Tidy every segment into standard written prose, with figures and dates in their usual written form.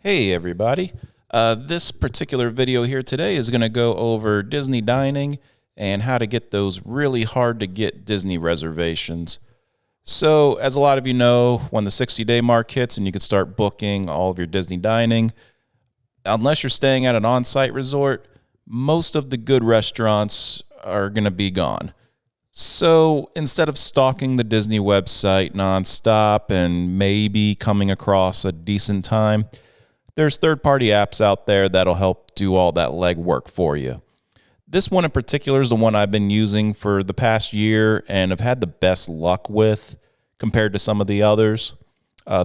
Hey everybody. This particular video here today is going to go over Disney dining and how to get those really hard to get Disney reservations. So, as a lot of you know, when the 60-day mark hits and you can start booking all of your Disney dining, unless you're staying at an on-site resort, most of the good restaurants are going to be gone. So instead of stalking the Disney website nonstop and maybe coming across a decent time, there's third-party apps out there that'll help do all that legwork for you. This one in particular is the one I've been using for the past year and have had the best luck with compared to some of the others.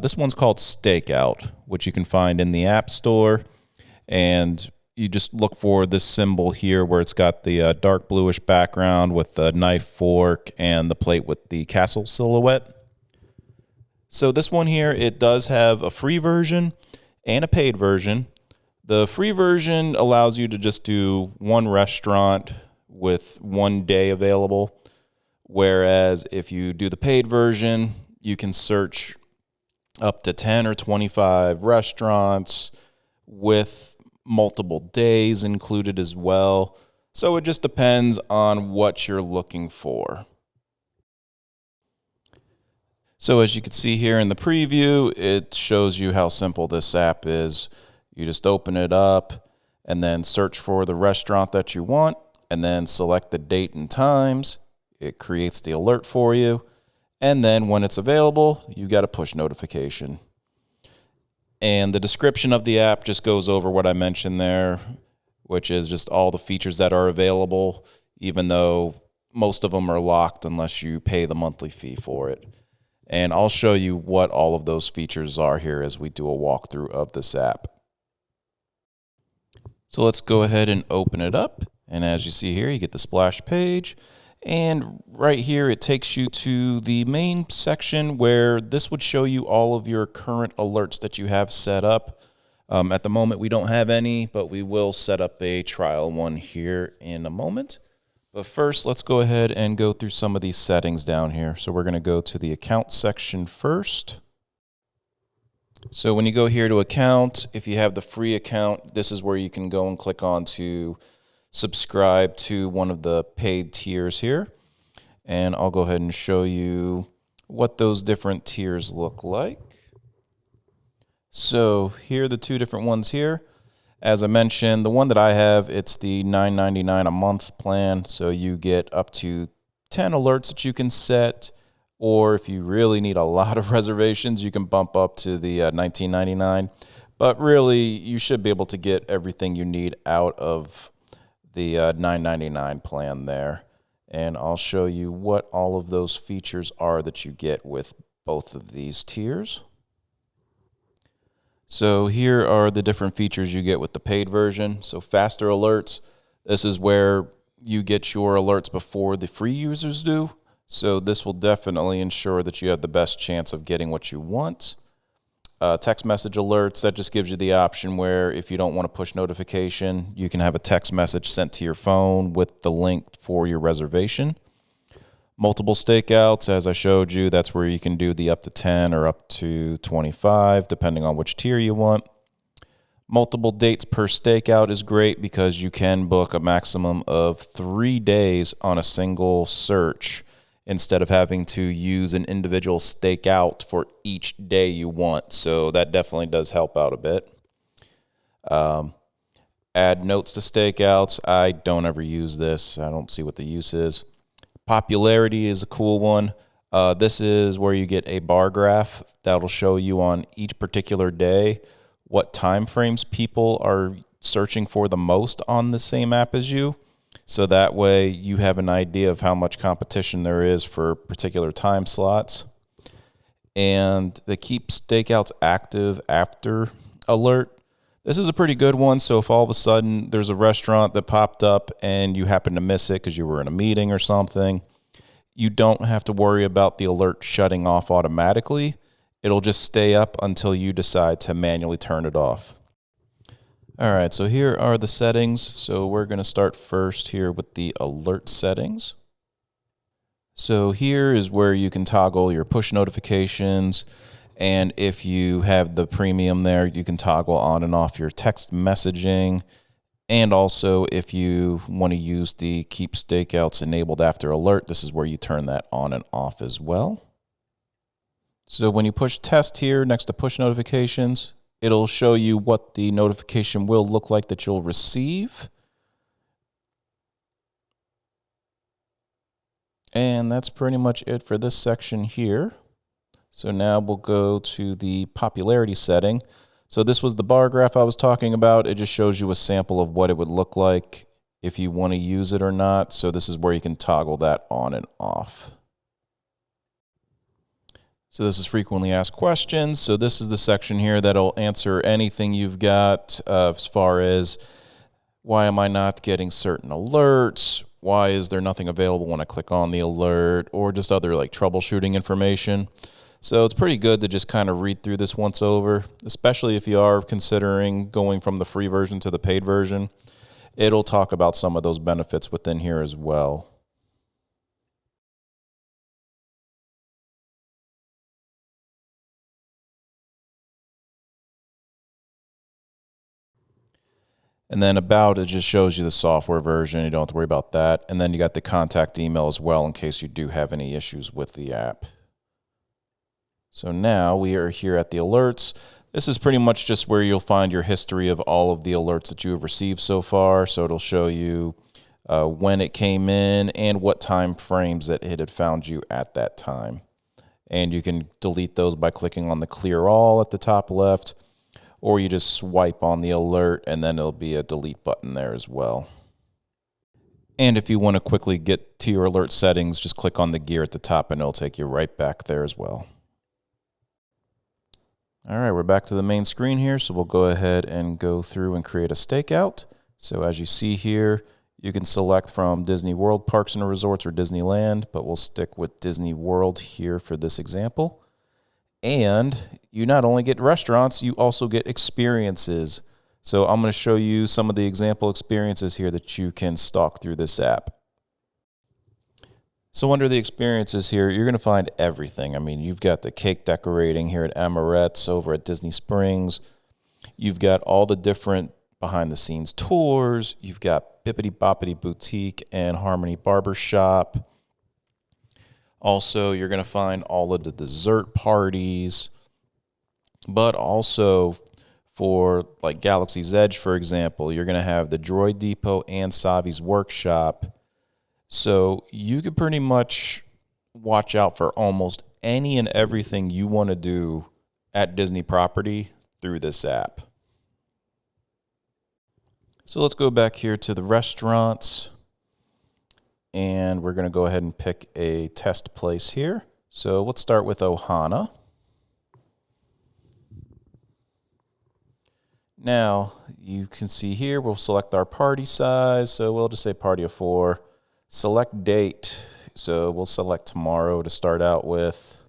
This one's called Stakeout, which you can find in the App Store. And you just look for this symbol here where it's got the dark bluish background with the knife, fork, and the plate with the castle silhouette. So this one here, it does have a free version and a paid version. The free version allows you to just do one restaurant with one day available, whereas if you do the paid version, you can search up to 10 or 25 restaurants with multiple days included as well. So it just depends on what you're looking for. So as you can see here in the preview, it shows you how simple this app is. You just open it up and then search for the restaurant that you want and then select the date and times. It creates the alert for you. And then when it's available, you got a push notification. And the description of the app just goes over what I mentioned there, which is just all the features that are available, even though most of them are locked unless you pay the monthly fee for it. And I'll show you what all of those features are here as we do a walkthrough of this app. So let's go ahead and open it up. And as you see here, you get the splash page. And right here, it takes you to the main section where this would show you all of your current alerts that you have set up. At the moment, we don't have any, but we will set up a trial one here in a moment. But first, let's go ahead and go through some of these settings down here. So we're going to go to the account section first. So when you go here to account, if you have the free account, this is where you can go and click on to subscribe to one of the paid tiers here. And I'll go ahead and show you what those different tiers look like. So here are the two different ones here. As I mentioned, the one that I have, it's the $9.99 a month plan. So you get up to 10 alerts that you can set. Or if you really need a lot of reservations, you can bump up to the $19.99. But really, you should be able to get everything you need out of the $9.99 plan there. And I'll show you what all of those features are that you get with both of these tiers. So here are the different features you get with the paid version. So faster alerts. This is where you get your alerts before the free users do. So this will definitely ensure that you have the best chance of getting what you want. Text message alerts, that just gives you the option where if you don't want a push notification, you can have a text message sent to your phone with the link for your reservation. Multiple stakeouts, as I showed you, that's where you can do the up to 10 or up to 25, depending on which tier you want. Multiple dates per stakeout is great because you can book a maximum of 3 days on a single search instead of having to use an individual stakeout for each day you want. So that definitely does help out a bit. Add notes to stakeouts. I don't ever use this. I don't see what the use is. Popularity is a cool one. This is where you get a bar graph that'll show you on each particular day what time frames people are searching for the most on the same app as you. So that way you have an idea of how much competition there is for particular time slots. And the keep stakeouts active after alert. This is a pretty good one. So if all of a sudden there's a restaurant that popped up and you happen to miss it because you were in a meeting or something, you don't have to worry about the alert shutting off automatically. It'll just stay up until you decide to manually turn it off. All right, so here are the settings. So we're going to start first here with the alert settings. So here is where you can toggle your push notifications And if you have the premium there, you can toggle on and off your text messaging. And also, if you want to use the Keep Stakeouts enabled after alert, this is where you turn that on and off as well. So when you push test here next to push notifications, it'll show you what the notification will look like that you'll receive. And that's pretty much it for this section here. So now we'll go to the popularity setting. So this was the bar graph I was talking about. It just shows you a sample of what it would look like if you want to use it or not. So this is where you can toggle that on and off. So this is frequently asked questions. So this is the section here that'll answer anything you've got as far as why am I not getting certain alerts? Why is there nothing available when I click on the alert? Or just other like troubleshooting information. So it's pretty good to just kind of read through this once over, especially if you are considering going from the free version to the paid version. It'll talk about some of those benefits within here as well. And then about, it just shows you the software version. You don't have to worry about that. And then you got the contact email as well in case you do have any issues with the app. So now we are here at the alerts. This is pretty much just where you'll find your history of all of the alerts that you have received so far. So it'll show you when it came in and what time frames that it had found you at that time. And you can delete those by clicking on the clear all at the top left, or you just swipe on the alert and then there'll be a delete button there as well. And if you want to quickly get to your alert settings, just click on the gear at the top and it'll take you right back there as well. All right, we're back to the main screen here, so we'll go ahead and go through and create a stakeout. So as you see here, you can select from Disney World Parks and Resorts or Disneyland, but we'll stick with Disney World here for this example. And you not only get restaurants, you also get experiences. So I'm going to show you some of the example experiences here that you can stalk through this app. So under the experiences here, you're going to find everything. I mean, you've got the cake decorating here at Amorette's over at Disney Springs. You've got all the different behind-the-scenes tours. You've got Bippity Boppity Boutique and Harmony Barbershop. Also, you're going to find all of the dessert parties. But also for like Galaxy's Edge, for example, you're going to have the Droid Depot and Savi's Workshop. So you could pretty much watch out for almost any and everything you want to do at Disney property through this app. So let's go back here to the restaurants. And we're going to go ahead and pick a test place here. So let's start with Ohana. Now, you can see here, we'll select our party size. So we'll just say party of 4. Select date. So we'll select tomorrow to start out with.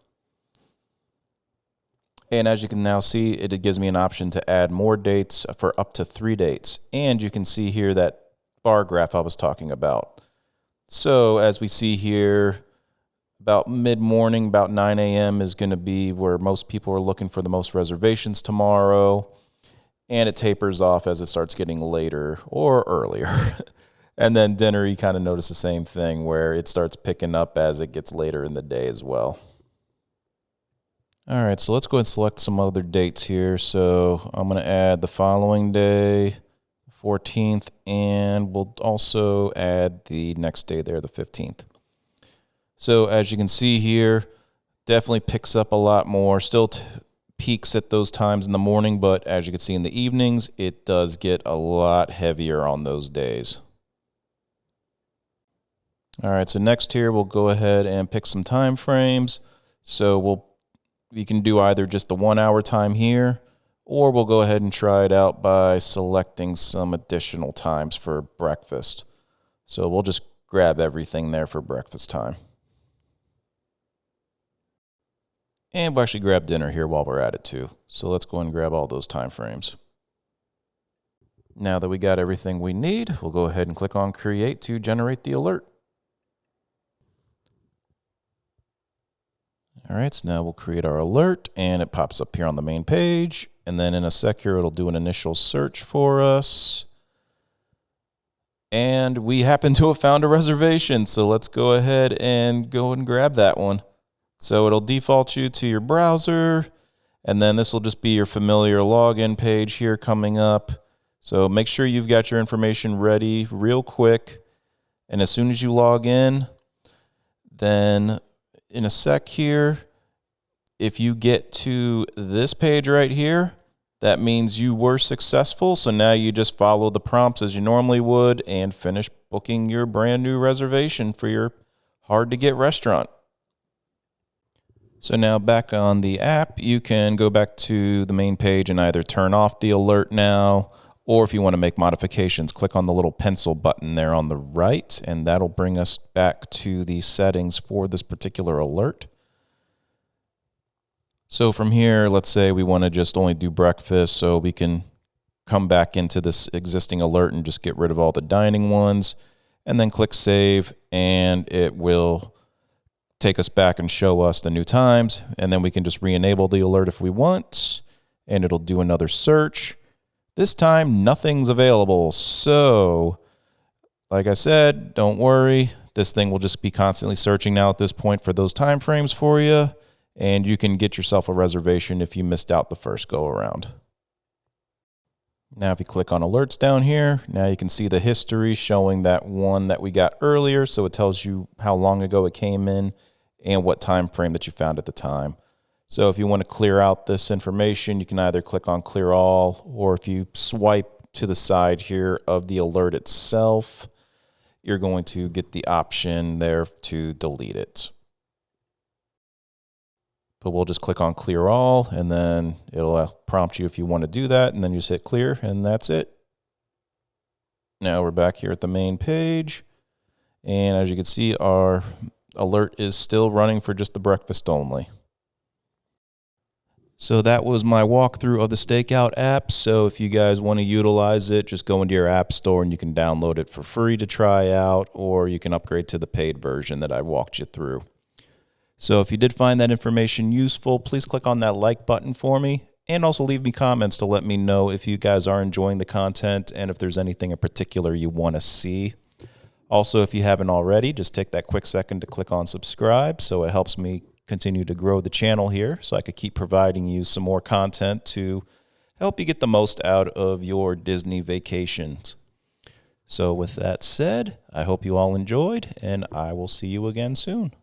And as you can now see, it gives me an option to add more dates for up to 3 dates. And you can see here that bar graph I was talking about. So as we see here, about mid-morning, about 9 a.m. is going to be where most people are looking for the most reservations tomorrow. And it tapers off as it starts getting later or earlier. And then dinner, you kind of notice the same thing where it starts picking up as it gets later in the day as well. All right, so let's go ahead and select some other dates here. So I'm going to add the following day, 14th, and we'll also add the next day there, the 15th. So as you can see here, definitely picks up a lot more. Still peaks at those times in the morning, but as you can see in the evenings, it does get a lot heavier on those days. All right, so next here, we'll go ahead and pick some time frames. So you can do either just the 1 hour time here, or we'll go ahead and try it out by selecting some additional times for breakfast. So we'll just grab everything there for breakfast time. And we'll actually grab dinner here while we're at it too. So let's go and grab all those time frames. Now that we got everything we need, we'll go ahead and click on Create to generate the alert. All right, so now we'll create our alert, and it pops up here on the main page. And then in a sec here, it'll do an initial search for us. And we happen to have found a reservation, so let's go ahead and go and grab that one. So it'll default you to your browser, and then this will just be your familiar login page here coming up. So make sure you've got your information ready real quick. And as soon as you log in, then in a sec here, if you get to this page right here, that means you were successful. So now you just follow the prompts as you normally would and finish booking your brand new reservation for your hard to get restaurant. So now back on the app, you can go back to the main page and either turn off the alert now, or if you want to make modifications, click on the little pencil button there on the right, and that'll bring us back to the settings for this particular alert. So from here, let's say we want to just only do breakfast, so we can come back into this existing alert and just get rid of all the dining ones, and then click save, and it will take us back and show us the new times, and then we can just re-enable the alert if we want, and it'll do another search. This time, nothing's available, so like I said, don't worry. This thing will just be constantly searching now at this point for those time frames for you, and you can get yourself a reservation if you missed out the first go-around. Now if you click on alerts down here, now you can see the history showing that one that we got earlier, so it tells you how long ago it came in and what time frame that you found at the time. So if you want to clear out this information, you can either click on clear all, or if you swipe to the side here of the alert itself, you're going to get the option there to delete it. But we'll just click on clear all, and then it'll prompt you if you want to do that, and then you just hit clear, and that's it. Now we're back here at the main page, and as you can see, our alert is still running for just the breakfast only. So that was my walkthrough of the Stakeout app. So if you guys want to utilize it, just go into your app store and you can download it for free to try out, or you can upgrade to the paid version that I walked you through. So if you did find that information useful, please click on that like button for me, and also leave me comments to let me know if you guys are enjoying the content and if there's anything in particular you want to see. Also, if you haven't already, just take that quick second to click on subscribe, so it helps me continue to grow the channel here so I could keep providing you some more content to help you get the most out of your Disney vacations. So with that said, I hope you all enjoyed, and I will see you again soon.